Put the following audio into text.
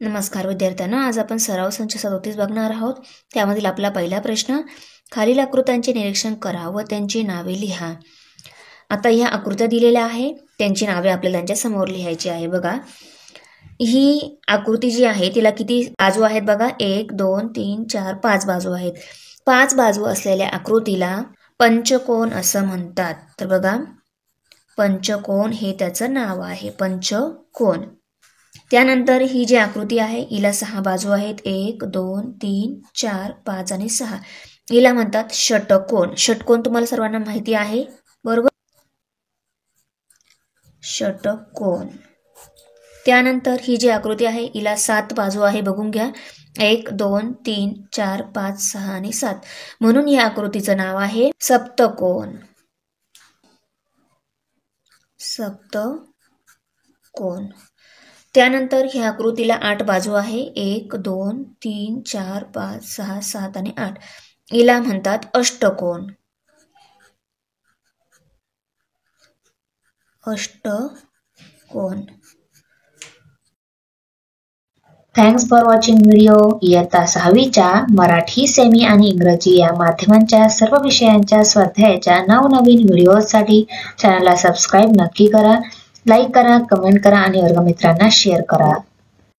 नमस्कार विद्यार्थ्यांनो, आज आपण सराव संच 37 बघणार आहोत। त्यामधील आपला पहिला प्रश्न, खालील आकृत्यांचे निरीक्षण करा व त्यांची नावे लिहा। आता ह्या आकृत्या दिलेल्या आहे, त्यांची नावे आपल्याला त्यांच्या समोर लिहायची आहे। बघा, ही आकृती जी आहे तिला किती बाजू आहेत बघा, 1 2 3 4 5 बाजू आहेत। 5 बाजू असलेल्या आकृतीला पंचकोन असं म्हणतात। तर बघा, पंचकोन हे त्याचं नाव आहे, पंचकोन। त्यानंतर ही जी आकृती आहे हिला 6 बाजू आहेत, 1 2 3 4 5 आणि 6। हिला म्हणतात षटकोन। षटकोन तुम्हाला सर्वांना माहिती आहे, बरोबर? षटकोन। त्यानंतर ही जी आकृती आहे हिला 7 बाजू आहे, बघून घ्या, 1 2 3 4 5 6 आणि 7, म्हणून या आकृतीचं नाव आहे सप्तकोन। सप्तकोन। त्यानंतर ह्या आकृतीला 8 बाजू आहे, 1 2 3 4 5 6 7 आणि 8, हिला म्हणतात अष्टकोन। अष्टकोन। Thanks for watching video. इयत्ता 6वीच्या मराठी, सेमी आणि इंग्रजी या माध्यमांच्या सर्व विषयांच्या स्वाध्यायाच्या नवनवीन व्हिडिओसाठी चॅनलला सबस्क्राईब नक्की करा, लाईक करा, कमेंट करा आणि वर्गमित्रांना शेअर करा।